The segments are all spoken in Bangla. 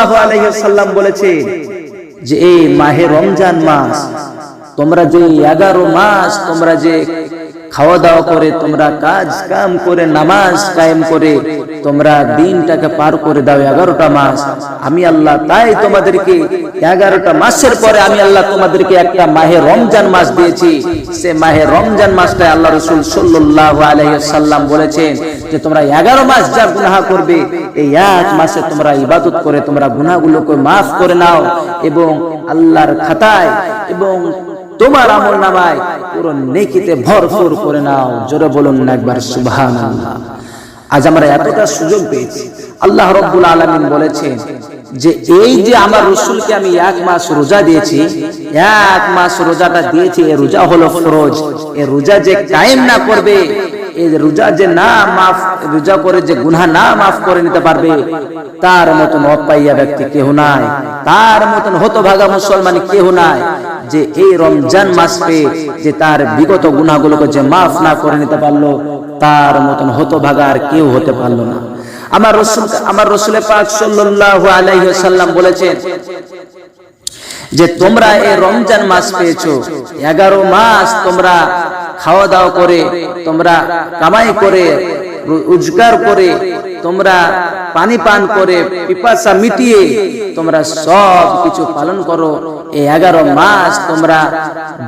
সাল্লাল্লাহু আলাইহি ওয়াসাল্লাম বলেছে যে এই মাহে রমজান মাস তোমরা যে 11 মাস তোমরা যে খাওয়া দাওয়া করে, তোমরা কাজ কাম করে, নামাজ কায়েম করে তোমরা দিনটাকে পার করে দাও 11টা মাস, আমি আল্লাহ তাই তোমাদেরকে 11টা মাসের পরে আমি আল্লাহ তোমাদেরকে একটা মাহে রমজান মাস দিয়েছি। সে মাহে রমজান মাসটায় আল্লাহ রাসূল সাল্লাল্লাহু আলাইহি ওয়াসাল্লাম বলেছেন যে তোমরা 11 মাস যা গুনাহ করবে এই এক মাসে তোমরা ইবাদত করে তোমরা গুনাহগুলোকে maaf করে নাও এবং আল্লাহর খাতায় এবং তোমার আমলনামায় পুরো নেকিতে ভরপুর করে নাও। জোরে বলুন না একবার সুবহানাল্লাহ। আজ আমরা এতটা সুযোগ পেয়েছি। আল্লাহ রাব্বুল আলামিন বলেছেন যে এই যে আমার রাসূলকে আমি 1 মাস রোজা দিয়েছি, 1 মাস রোজাটা দিয়েছি, এই রোজা হলো ফরজ। এই রোজা যে কায়েম না করবে, এই রোজা যে না maaf, রোজা করে যে গুনাহ না maaf করে নিতে পারবে, তার মতন অপাইয়া ব্যক্তি কেউ নাই, তার মতন হতভাগা মুসলমান কেউ নাই যে এই রমজান মাস পেয়ে যে তার বিগত গুনাহগুলোকে যে maaf না করে নিতে পারলো, তার মতন হতভাগা আর কেউ হতে পারলো না। আমার রাসূল পাক সাল্লাল্লাহু আলাইহি ওয়াসাল্লাম বলেছেন যে তোমরা এই রমজান মাস পেয়েছো, 11 মাস তোমরা খাওয়া দাওয়া করে, তোমরা কামাই করে, রোজগার করে, তোমরা পানি পান করে, পিপাসা মিটিয়ে তোমরা সব কিছু পালন করো। এই 11 মাস তোমরা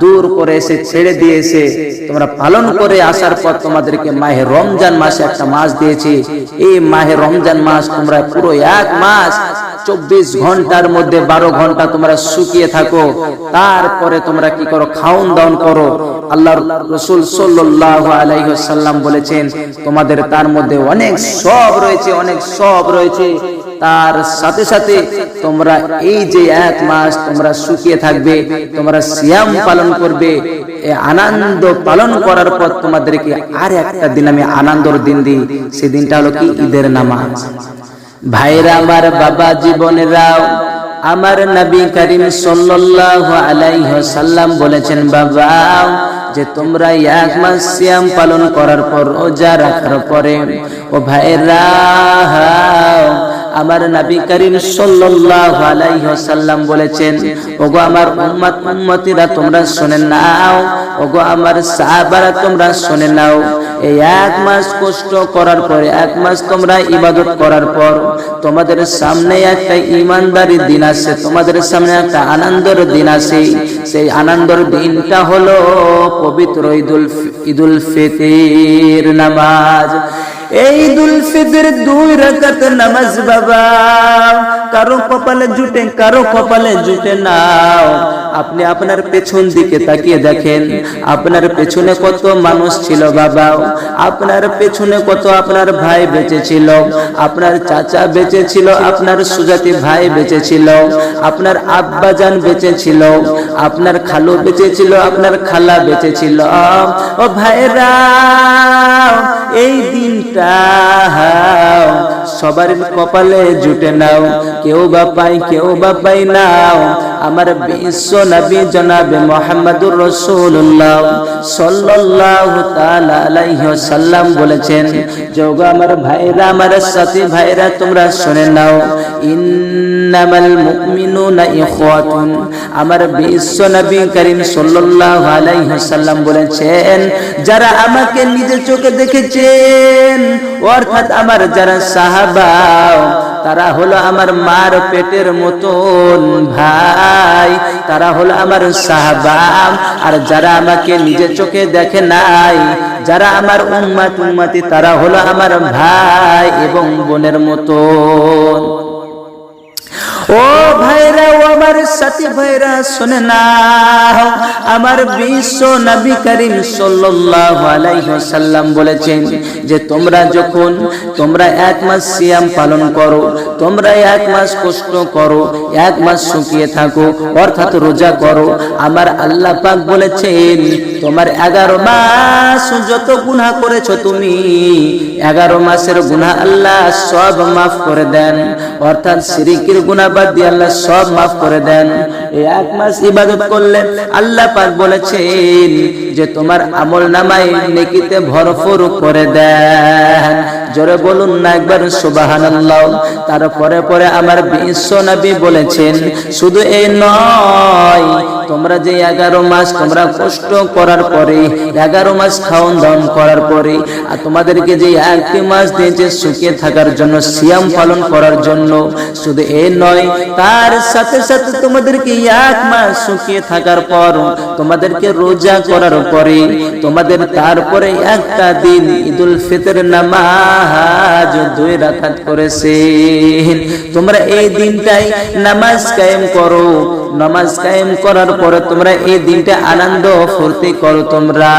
দূর করে এসে ছেড়ে দিয়ে এসে তোমরা পালন করে আসার পর তোমাদেরকে মাহে রমজান মাসে একটা মাস দিয়েছি। এই মাহে রমজান মাস তোমরা পুরো 1 মাস 24 ঘন্টার মধ্যে 12 ঘন্টা তোমরা শুকিয়ে থাকো, তারপরে তোমরা কি করো? খাওন দাওন করো। আল্লাহর রাসূল সাল্লাল্লাহু আলাইহি ওয়াসাল্লাম বলেছেন তোমাদের তার মধ্যে অনেক সওয়াব রয়েছে, অনেক সওয়াব রয়েছে। তার সাথে সাথে তোমরা এই যে 1 মাস তোমরা শুকিয়ে থাকবে, তোমরা সিয়াম পালন করবে, এই আনন্দ পালন করার পর তোমাদেরকে আর একটা দিন আমি আনন্দের দিন দিই। সেই দিনটা হলো কি? ঈদের নামাজ। ভাইরা আমার, বাবা জীবনেরাও, আমার নবী করিম সাল্লাল্লাহু আলাইহি ওয়াসাল্লাম বলেছেন বাবা যে তোমরা 1 মাস সিয়াম পালন করার পর, রোজা রাখার পরে, ও ভাইরা আমার নবী করিম সাল্লাল্লাহু আলাইহি ওয়াসাল্লাম বলেছেন ওগো আমার উম্মত উম্মতিরা তোমরা শুনে নাও, ওগো আমার সাহাবারা তোমরা শুনে নাও, এই 1 মাস কষ্ট করার পরে, 1 মাস তোমরা ইবাদত করার পর তোমাদের সামনে একটা ইমানদারি দিন আছে, তোমাদের সামনে একটা আনন্দের দিন আছে। সেই আনন্দের দিনটা হলো পবিত্র ঈদুল ফিতর নামাজ। এই ঈদুল ফিতর 2 রাকাত নামাজ বাবা, কারো কপালে জুটে, কারো কপালে জুটে নাও। আপনি আপনার পেছন দিকে তাকিয়ে দেখেন, আপনার পেছনে কত মানুষ ছিল বাবা, আপনার পেছনে কত আপনার ভাই বেঁচে ছিল, আপনার চাচা বেঁচে ছিল, আপনার সুজাতি ভাই বেঁচে ছিল, আপনার আব্বাজান বেঁচে ছিল, আপনার খালু বেঁচে ছিল, আপনার খালা বেঁচে ছিল। ও ভাইরা, এই দিনটা সবার কপালে জুটে নাও, কেউ বা পাই, কেউ বা পাই নাও। আমার বিশ্ব নবী জনাবে মুহাম্মদুর রাসূলুল্লাহ সাল্লাল্লাহু তাআলা আলাইহি ওয়াসাল্লাম বলেছেন, যোগা আমার ভাইরা, আমার সাথী ভাইরা তোমরা শুনে নাও, ইন্নামাল মুমিনুনা ইখওয়াতুন। আমার বিশ্ব নবী করিম সাল্লাল্লাহু আলাইহি ওয়াসাল্লাম বলেছেন, যারা আমাকে নিজের চোখে দেখেছেন, অর্থাৎ আমার যারা সাহাবা, তারা হলো আমার মার পেটের মতন ভাই, তারা হলো আমার সাহাবা। আর যারা আমাকে নিজের চোখে দেখে নাই, যারা আমার উম্মত উম্মতি, তারা হলো আমার ভাই এবং বোনের মতন। ও ভাইরা, ও আমার সাথী ভাইরা শুনে নাও, আমার বিশ্ব নবী করিম সাল্লাল্লাহু আলাইহি ওয়াসাল্লাম বলেছেন যে তোমরা যখন 1 মাস সিয়াম পালন করো, তোমরা 1 মাস কষ্ট করো, 1 মাস শুকিয়ে থাকো, অর্থাৎ রোজা করো, আমার আল্লাহ পাক বলেছেন তোমার 11 মাস যত গুনাহ করেছো তুমি, 11 মাসের গুনাহ আল্লাহ সব maaf করে দেন। অর্থাৎ শিরকের গুনাহ বাদ দিয়ে আল্লাহ সব maaf করে দেন। এই 1 মাস ইবাদত করলে আল্লাহ পাক বলেছেন যে তোমার আমল নামায় নেকিতে ভরপুর করে দেন। জোরে বলুন না একবার সুবহানাল্লাহ। তারপরে পরে আমার বিশ্ব নবী বলেছেন শুধু এই নয়, তোমরা যে 11 মাস তোমরা কষ্ট করার পরে, 11 মাস খাওন দাওন করার পরে, আর তোমাদেরকে যে 1 মাস দিয়েছে সুখে থাকার জন্য, সিয়াম পালন করার জন্য, শুধু এই নয়, তার সাথে সাথে তোমাদেরকে 1 মাস সুখে থাকার পর তোমাদেরকে রোজা করার পরে তোমাদের তারপরে একটা দিন ঈদুল ফিতর নামাজ 2 রাকাত করেছেন। তোমরা এই দিনটাই নামাজ কায়েম করো, নামাজ কায়েম করার পরে তোমরা এই দিনটা আনন্দ ফুর্তি করো তোমরা।